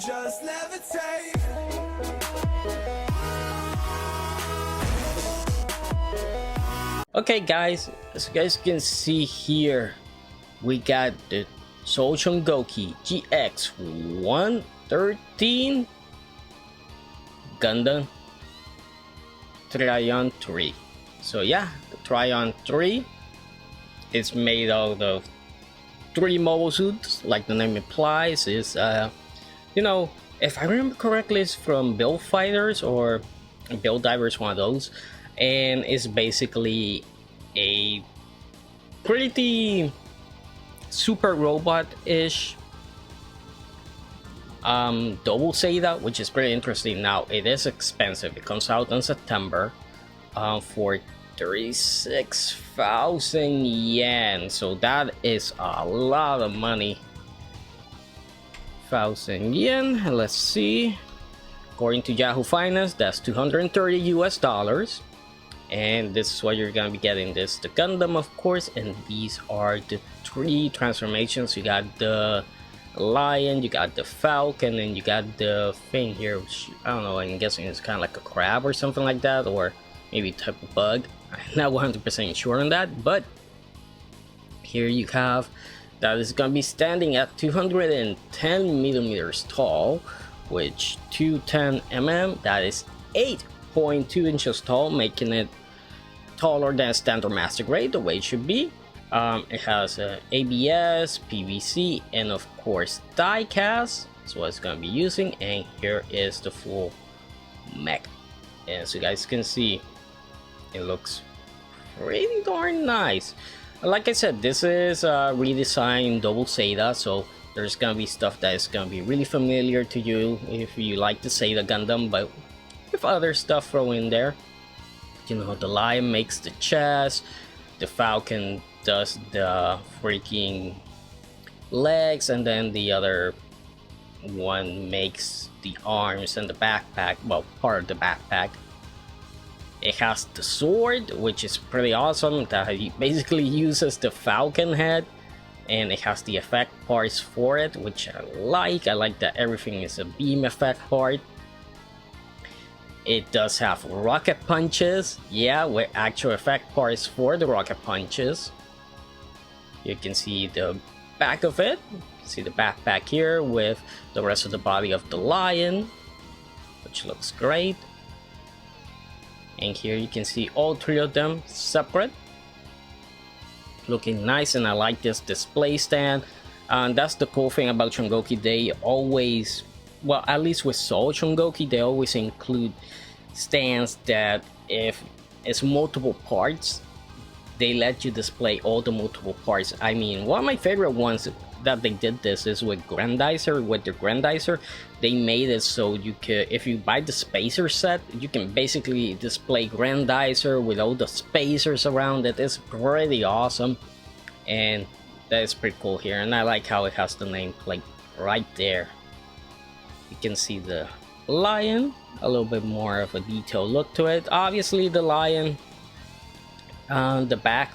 just levitate. Okay guys, as you guys can see here, we got the Soul Chungoki GX-113 Gundam Tryon 3. So yeah, the Tryon 3 is made out of 3 mobile suits, like the name implies. Is you know, if I remember correctly, it's from Build Fighters or Build Divers, one of those, and it's basically a pretty super robot-ish double Zeta, which is pretty interesting. Now it is expensive. It comes out in September for 36,000 yen, so that is a lot of money. 1,000 yen, let's see, according to Yahoo Finance, that's $230 US. And this is what you're gonna be getting. This the Gundam, of course, and these are the 3 transformations. You got the lion, you got the falcon, and you got the thing here, which I don't know, I'm guessing it's kind of like a crab or something like that, or maybe a type of bug. I'm not 100% sure on that, but here you have that is gonna be standing at 210 millimeters tall, which 210 mm, that is 8.2 inches tall, making it taller than standard master grade, the way it should be. It has ABS, PVC, and of course die cast. That's what it's gonna be using. And here is the full mech. And so you guys can see, it looks pretty darn nice. Like I said, this is a redesigned double Zeta, so there's gonna be stuff that is gonna be really familiar to you if you like the Zeta Gundam, but with other stuff thrown in there. You know, the lion makes the chest, the falcon does the freaking legs, and then the other one makes the arms and the backpack, well, part of the backpack. It has the sword, which is pretty awesome, that basically uses the falcon head, and it has the effect parts for it, which I like that everything is a beam effect part. It does have rocket punches, yeah, with actual effect parts for the rocket punches. You can see the back of it. You can see the backpack here with the rest of the body of the lion, which looks great. And here you can see all 3 of them separate, looking nice. And I like this display stand. And that's the cool thing about Chungoki. They always, well, at least with Soul Chungoki, they always include stands that if it's multiple parts, they let you display all the multiple parts. I mean, one of my favorite ones that they did this is with Grandizer. With the Grandizer, they made it so you could, if you buy the spacer set, you can basically display Grandizer with all the spacers around it. It's pretty awesome, and that is pretty cool here. And I like how it has the name like right there. You can see the lion, a little bit more of a detailed look to it. Obviously the lion, the back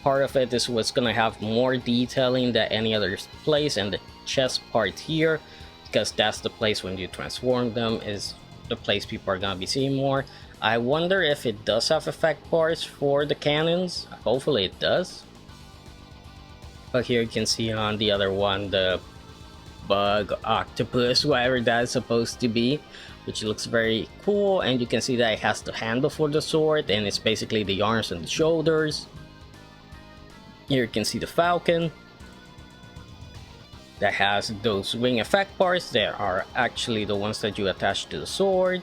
part of it is what's gonna have more detailing than any other place, and the chest part here, because that's the place when you transform them, is the place people are gonna be seeing more. I wonder if it does have effect parts for the cannons. Hopefully it does. But here you can see on the other one the bug, octopus, whatever that's supposed to be, which looks very cool. And you can see that it has the handle for the sword, and it's basically the arms and the shoulders. Here you can see the falcon that has those wing effect parts. There are actually the ones that you attach to the sword.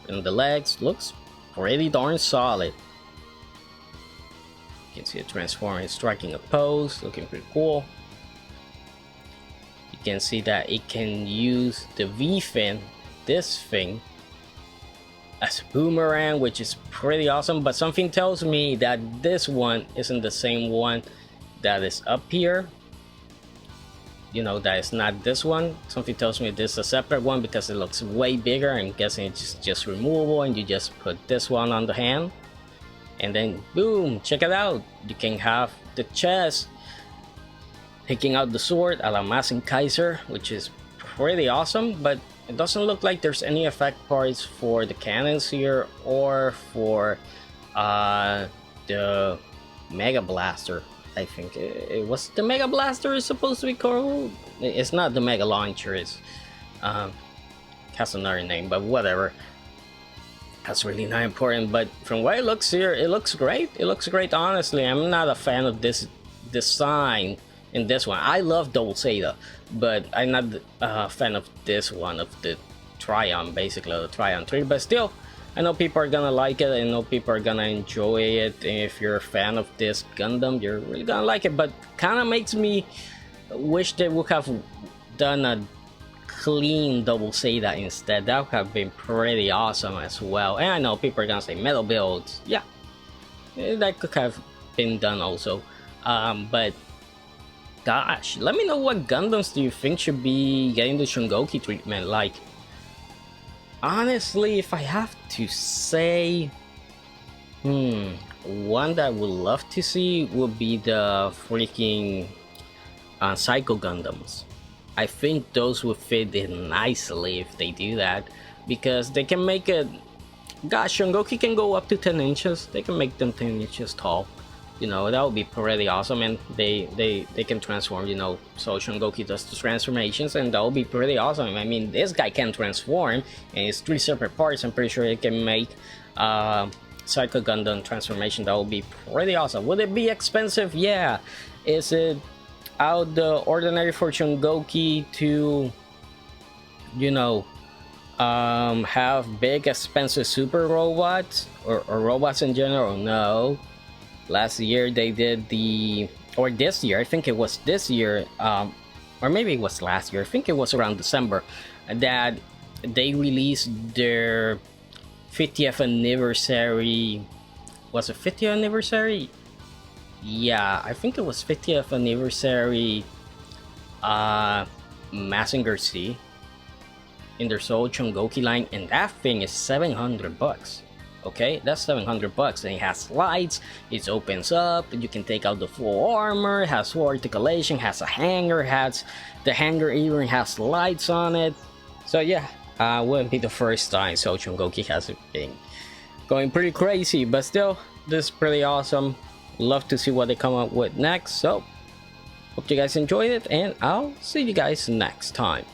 And the legs looks pretty darn solid. You can see it transforming, striking a pose, looking pretty cool. You can see that it can use the V-fin, this thing, as a boomerang, which is pretty awesome. But something tells me that this one isn't the same one that is up here. You know, that is not this one. Something tells me this is a separate one because it looks way bigger. I'm guessing it's just removable, and you just put this one on the hand, and then boom, check it out, you can have the chest taking out the sword a la Massen Kaiser, which is pretty awesome, but it doesn't look like there's any effect parts for the cannons here or for the Mega Blaster. I think it was the Mega Blaster is supposed to be called. It's not the Mega Launcher. It's has another name, but whatever. That's really not important. But from what it looks here, it looks great. It looks great. Honestly, I'm not a fan of this design in this one. I love Double Zeta, but I'm not a fan of this one, of the Tryon, basically the Tryon 3. But still, I know people are gonna like it. I know people are gonna enjoy it. And if you're a fan of this Gundam, you're really gonna like it. But kind of makes me wish they would have done a clean Double Zeta instead. That would have been pretty awesome as well. And I know people are gonna say metal builds. Yeah, that could have been done also. But gosh, let me know what Gundams do you think should be getting the Shungoki treatment. Like, honestly, if I have to say, one that I would love to see would be the freaking Psycho Gundams. I think those would fit in nicely if they do that, because they can make it. Gosh, Shungoki can go up to 10 inches. They can make them 10 inches tall. You know, that would be pretty awesome, and they can transform, you know, so Shungoki does the transformations, and that would be pretty awesome. I mean, this guy can transform, and it's 3 separate parts. I'm pretty sure it can make Psycho Gundam transformation. That would be pretty awesome. Would it be expensive? Yeah. Is it out the ordinary for Shungoki to, you know, have big expensive super robots or robots in general? No. Last year they did or this year, I think it was this year, or maybe it was last year, I think it was around December, that they released their 50th anniversary. Was it 50th anniversary? Yeah, I think it was 50th anniversary Mazinger Z in their Soul Shungoki line, and that thing is $700. Okay, that's $700, and it has lights, it opens up, you can take out the full armor, it has full articulation, has a hanger, the hanger even has lights on it. So yeah, wouldn't be the first time So Shungoki has been going pretty crazy, but still, this is pretty awesome. Love to see what they come up with next. So hope you guys enjoyed it, and I'll see you guys next time.